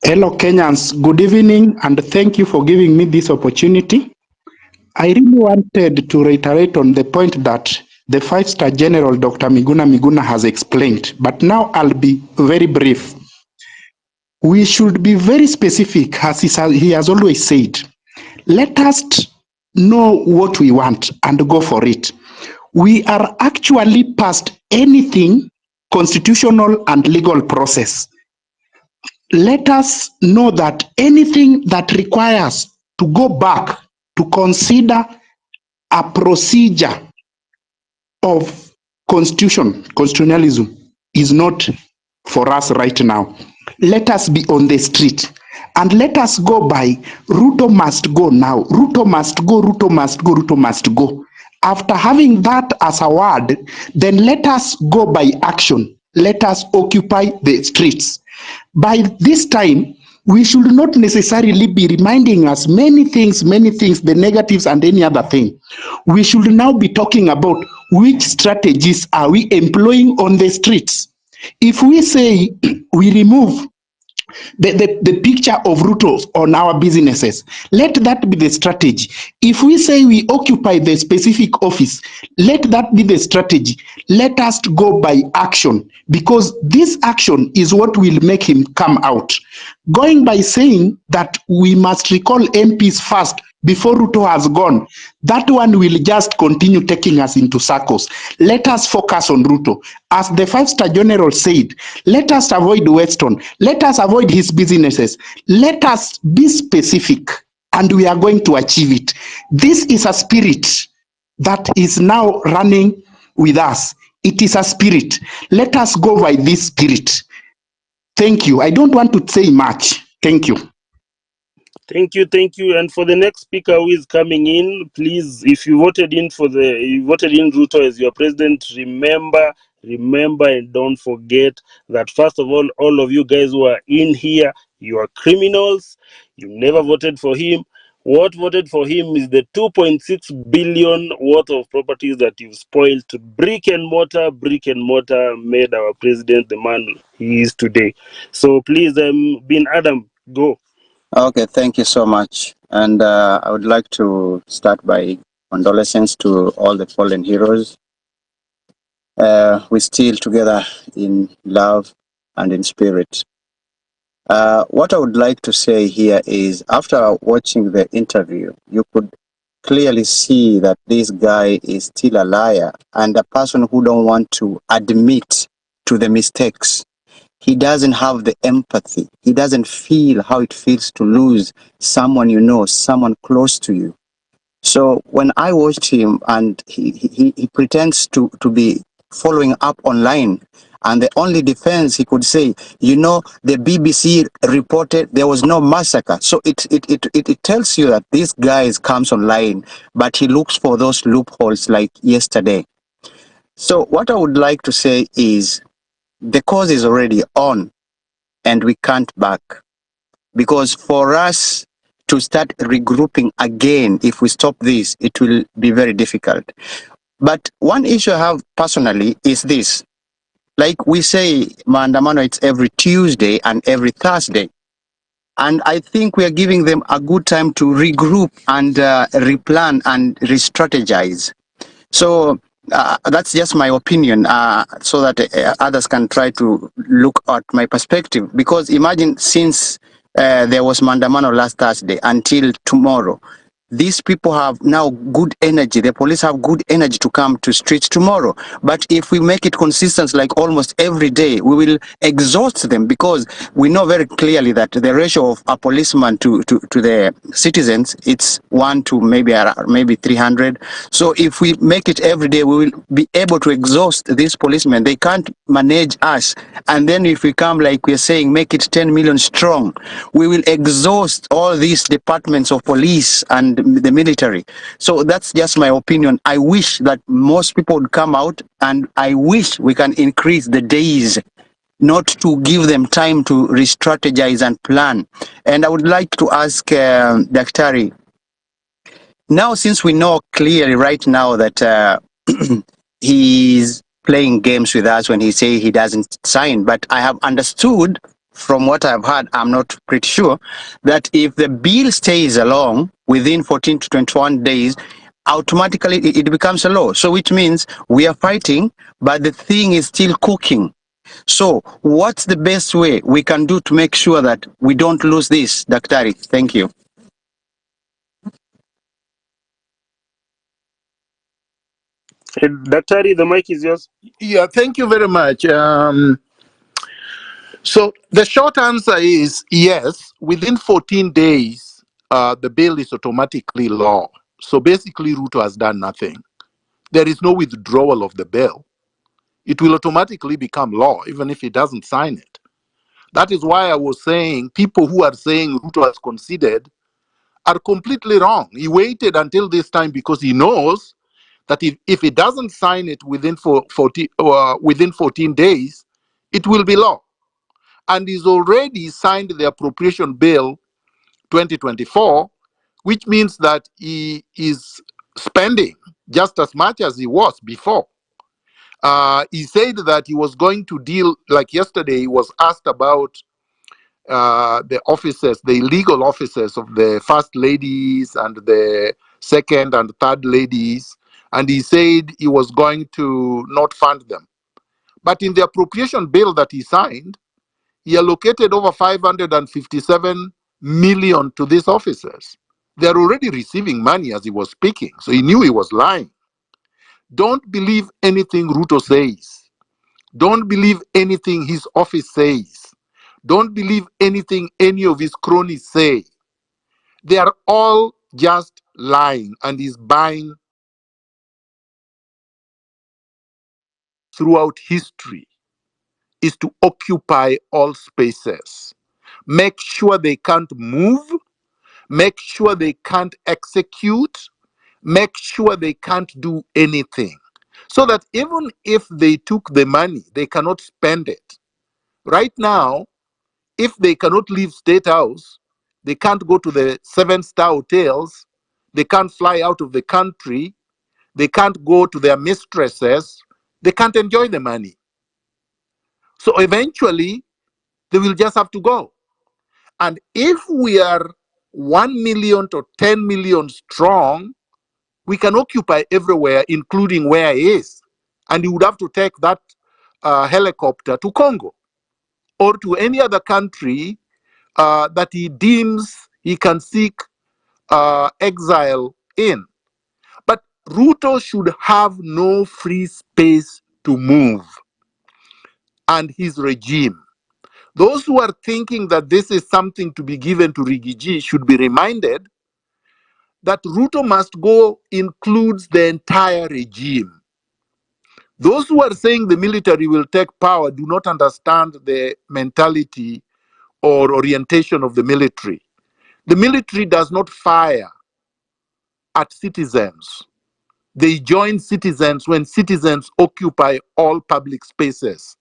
Hello, Kenyans. Good evening, and thank you for giving me this opportunity. I really wanted to reiterate on the point that the five-star general, Dr. Miguna has explained, but now I'll be very brief. We should be very specific, as he has always said. Let us know what we want and go for it. We are actually past anything constitutional and legal process. Let us know that anything that requires to go back to consider a procedure of constitutionalism is not for us right now. Let us be on the street and let us go by Ruto must go now. Ruto must go, Ruto must go, Ruto must go. After having that as a word, then let us go by action. Let us occupy the streets. By this time, we should not necessarily be reminding us many things, the negatives and any other thing. We should now be talking about which strategies are we employing on the streets. If we say we remove the picture of Ruto on our businesses, let that be the strategy. If we say we occupy the specific office, let that be the strategy. Let us go by action, because this action is what will make him come out. Going by saying that we must recall MPs first before Ruto has gone, that one will just continue taking us into circles. Let us focus on Ruto. As the five-star general said, let us avoid Weston. Let us avoid his businesses. Let us be specific, and we are going to achieve it. This is a spirit that is now running with us. It is a spirit. Let us go by this spirit. Thank you. I don't want to say much. Thank you. Thank you. And for the next speaker who is coming in, please, if you voted in Ruto as your president, remember and don't forget that, first of all of you guys who are in here, you are criminals. You never voted for him. What voted for him is the 2.6 billion worth of properties that you've spoiled. Brick and mortar made our president the man he is today. So please, Bin Adam, go. Okay, thank you so much. And I would like to start by condolences to all the fallen heroes. We're still together in love and in spirit. What I would like to say here is, after watching the interview, you could clearly see that this guy is still a liar and a person who don't want to admit to the mistakes. He doesn't have the empathy. He doesn't feel how it feels to lose someone you know, someone close to you. So when I watched him and he pretends to be following up online, and the only defense he could say, the BBC reported there was no massacre. So it tells you that this guy comes online, but he looks for those loopholes like yesterday. So what I would like to say is, the cause is already on and we can't back, because for us to start regrouping again, if we stop this, it will be very difficult. But one issue I have personally is this. Like we say, maandamano, it's every Tuesday and every Thursday. And I think we are giving them a good time to regroup and replan and re-strategize. So that's just my opinion, so that others can try to look at my perspective. Because imagine, since there was maandamano last Thursday until tomorrow, these people have now good energy. The police have good energy to come to streets tomorrow. But if we make it consistent, like almost every day, we will exhaust them, because we know very clearly that the ratio of a policeman to the citizens, it's 1 to maybe 300. So if we make it every day, we will be able to exhaust these policemen. They can't manage us. And then if we come, like we're saying, make it 10 million strong, we will exhaust all these departments of police and the military. So that's just my opinion. I wish that most people would come out, and I wish we can increase the days, not to give them time to re-strategize and plan. And I would like to ask Daktari, now since we know clearly right now that he's playing games with us when he say he doesn't sign, but I have understood from what I've heard, I'm not pretty sure, that if the bill stays along within 14 to 21 days, automatically it becomes a law. So which means we are fighting, but the thing is still cooking. So what's the best way we can do to make sure that we don't lose this, Daktari? Thank you. Daktari, the mic is yours. Yeah, thank you very much. So the short answer is yes, within 14 days, the bill is automatically law. So basically, Ruto has done nothing. There is no withdrawal of the bill. It will automatically become law, even if he doesn't sign it. That is why I was saying people who are saying Ruto has conceded are completely wrong. He waited until this time because he knows that if he doesn't sign it within 14 days, it will be law. And he's already signed the appropriation bill 2024, which means that he is spending just as much as he was before. He said that he was going to deal, like yesterday, he was asked about the offices, the illegal offices of the first ladies and the second and third ladies, and he said he was going to not fund them. But in the appropriation bill that he signed, he allocated over 557 million to these officers. They are already receiving money as he was speaking, so he knew he was lying. Don't believe anything Ruto says. Don't believe anything his office says. Don't believe anything any of his cronies say. They are all just lying, and he's buying throughout history is to occupy all spaces. Make sure they can't move, make sure they can't execute, make sure they can't do anything. So that even if they took the money, they cannot spend it. Right now, if they cannot leave State House, they can't go to the 7-star hotels, they can't fly out of the country, they can't go to their mistresses, they can't enjoy the money. So eventually, they will just have to go. And if we are 1 million to 10 million strong, we can occupy everywhere, including where he is. And he would have to take that helicopter to Congo or to any other country that he deems he can seek exile in. But Ruto should have no free space to move, and his regime. Those who are thinking that this is something to be given to Rigiji should be reminded that Ruto must go includes the entire regime. Those who are saying the military will take power do not understand the mentality or orientation of the military. The military does not fire at citizens. They join citizens when citizens occupy all public spaces.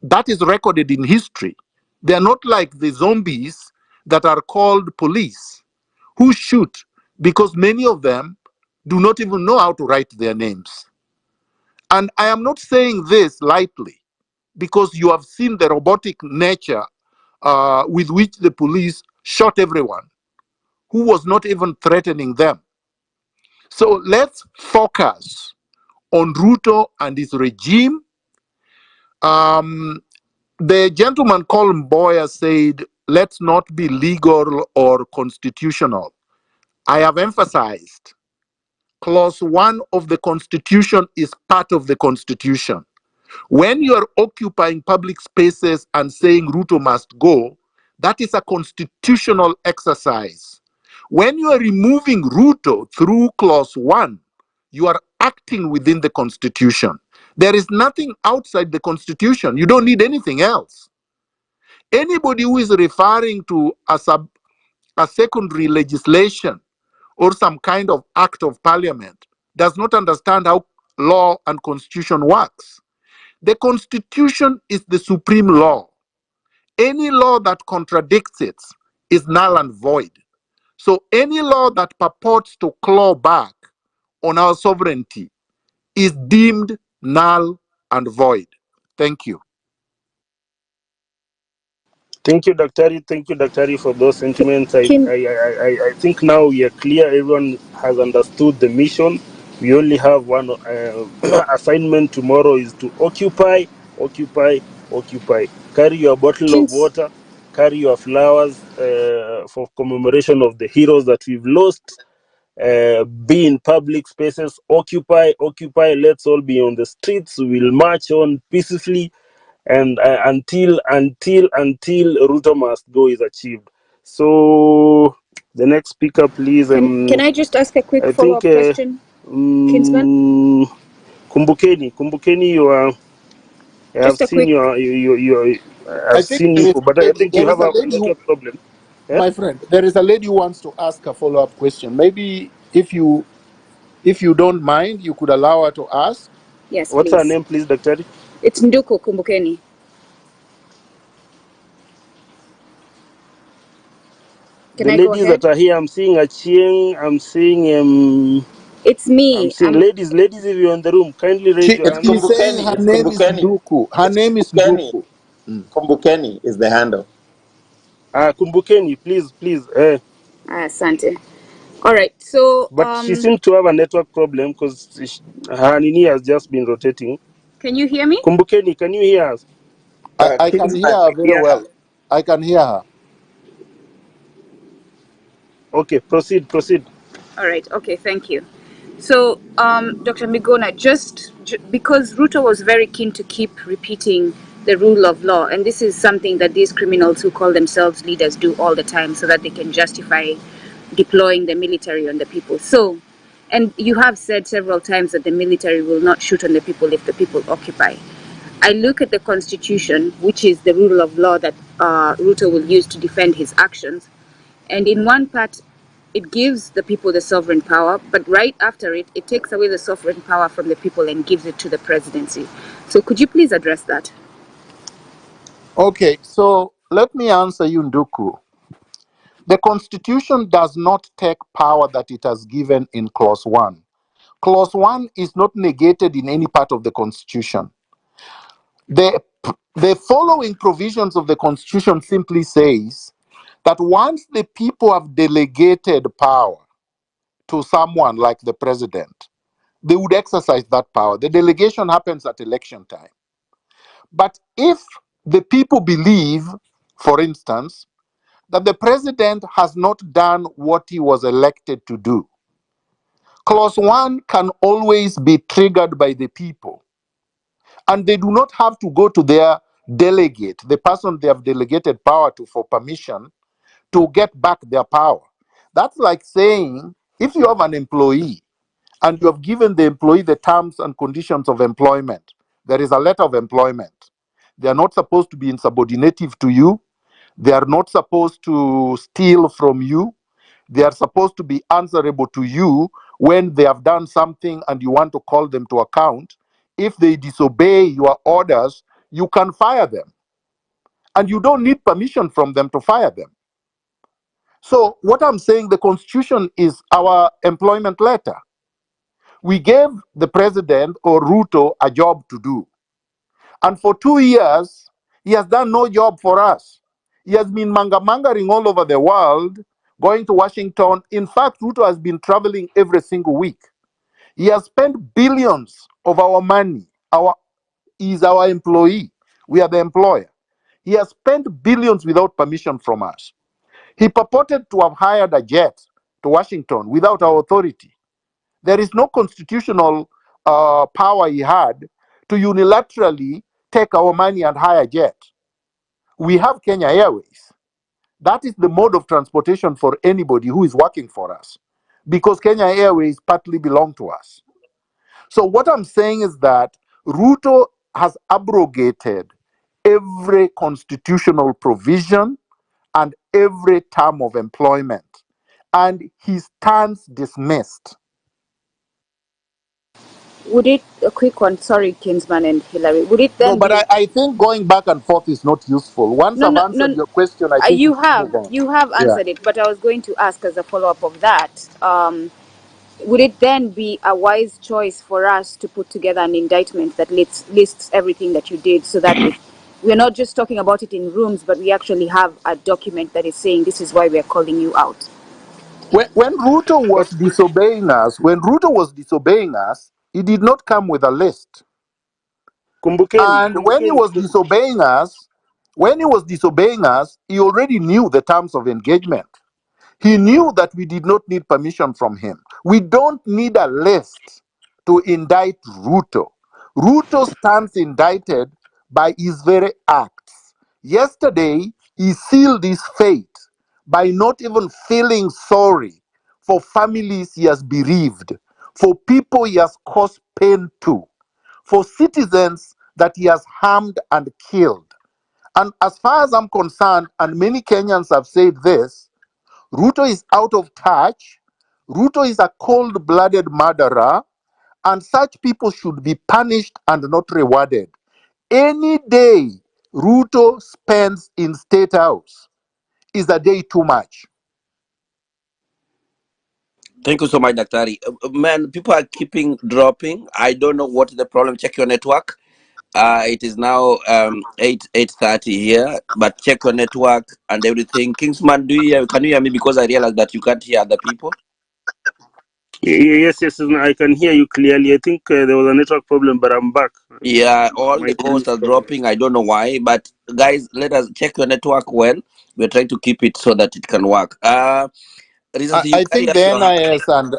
That is recorded in history. They are not like the zombies that are called police, who shoot because many of them do not even know how to write their names. And I am not saying this lightly because you have seen the robotic nature with which the police shot everyone who was not even threatening them. So let's focus on Ruto and his regime. The gentleman called Mboya said, let's not be legal or constitutional. I have emphasized clause 1 of the Constitution is part of the Constitution. When you are occupying public spaces and saying Ruto must go, that is a constitutional exercise. When you are removing Ruto through clause 1, you are acting within the Constitution. There is nothing outside the Constitution. You don't need anything else. Anybody who is referring to a secondary legislation or some kind of act of parliament does not understand how law and constitution works. The Constitution is the supreme law. Any law that contradicts it is null and void. So any law that purports to claw back on our sovereignty is deemed null and void. Thank you. Thank you, Daktari. Thank you, Daktari, for those sentiments. Can I think now we are clear. Everyone has understood the mission. We only have one assignment tomorrow is to occupy, occupy, occupy. Carry your bottle of Kins, water, carry your flowers for commemoration of the heroes that we've lost. Be in public spaces, occupy, occupy. Let's all be on the streets. We'll march on peacefully and until Ruto must go is achieved. So the next speaker, please. can I just ask a quick I think follow-up question, Kinsman? Kumbukeni, you are. I have Just a seen quick. you. I I've think seen you, but I think you there is have a a lady who, network problem. Yeah? my friend, there is a lady who wants to ask a follow-up question. Maybe if you don't mind, you could allow her to ask. Yes, What's her please. name, please, Doctor? It's Nduku Kumbukeni. Can The I go ladies ahead? that are here, I'm seeing Achieng, I'm seeing It's me. ladies, if you're in the room, kindly raise your hand. She's saying her It's name is Kumbukeni. Nduku. Her It's name is Kumbukeni. Nduku. Mm. Kumbukeni is the handle. Kumbukeni, please. Asante. All right. So, But she seems to have a network problem because her nini has just been rotating. can you hear me? Kumbukeni, can you hear us? I can hear Kingsman, her we very hear her. well. I can hear her. Okay, proceed. All right. Okay. Thank you. So, Dr. Miguna, because Ruto was very keen to keep repeating the rule of law, and this is something that these criminals who call themselves leaders do all the time so that they can justify deploying the military on the people. So, and you have said several times that the military will not shoot on the people if the people occupy. I look at the constitution, which is the rule of law that Ruto will use to defend his actions. And in one part, it gives the people the sovereign power, but right after it, it takes away the sovereign power from the people and gives it to the presidency. So could you please address that? Okay, so let me answer you, Nduku. The Constitution does not take power that it has given in Clause 1. Clause 1 is not negated in any part of the Constitution. The following provisions of the Constitution simply says that once the people have delegated power to someone like the president, they would exercise that power. The delegation happens at election time. But if the people believe, for instance, that the president has not done what he was elected to do, Clause 1 can always be triggered by the people. And they do not have to go to their delegate, the person they have delegated power to, for permission to get back their power. That's like saying if you have an employee and you have given the employee the terms and conditions of employment, there is a letter of employment. They are not supposed to be insubordinative to you. They are not supposed to steal from you. They are supposed to be answerable to you when they have done something and you want to call them to account. If they disobey your orders, you can fire them. And you don't need permission from them to fire them. So, what I'm saying, the Constitution is our employment letter. We gave the president or Ruto a job to do. And for 2 years, he has done no job for us. He has been mangering all over the world, going to Washington. In fact, Ruto has been traveling every single week. He has spent billions of our money. He is our employee. We are the employer. He has spent billions without permission from us. He purported to have hired a jet to Washington without our authority. There is no constitutional power he had to unilaterally take our money and hire a jet. We have Kenya Airways. That is the mode of transportation for anybody who is working for us, because Kenya Airways partly belong to us. So what I'm saying is that Ruto has abrogated every constitutional provision and every term of employment, and he stands dismissed. Would it, a quick one, sorry, Kinsman and Hillary, would it No, then but be, I think going back and forth is not useful. Once no, I've no, answered no, your question, I think we you should move have, on. you have Yeah. answered it, but I was going to ask as a follow-up of that, would it then be a wise choice for us to put together an indictment that lists everything that you did so that we're not just talking about it in rooms, but we actually have a document that is saying this is why we are calling you out. When Ruto was disobeying us, he did not come with a list. And when he was disobeying us, he already knew the terms of engagement. He knew that we did not need permission from him. We don't need a list to indict Ruto. Ruto stands indicted by his very acts. Yesterday, he sealed his fate by not even feeling sorry for families he has bereaved, for people he has caused pain to, for citizens that he has harmed and killed. And as far as I'm concerned, and many Kenyans have said this, Ruto is out of touch. Ruto is a cold-blooded murderer, and such people should be punished and not rewarded. Any day Ruto spends in State House is a day too much. Thank you so much, Daktari. Man, people are keeping dropping. I don't know what is the problem. Check your network. It is now 8:30 here, but check your network and everything. Kingsman, can you hear me? Because I realize that you can't hear other people. Yes, I can hear you clearly. I think there was a network problem, but I'm back. Yeah, all the calls are dropping. I don't know why, but guys, let us check your network well. We're trying to keep it so that it can work. I think the NIS and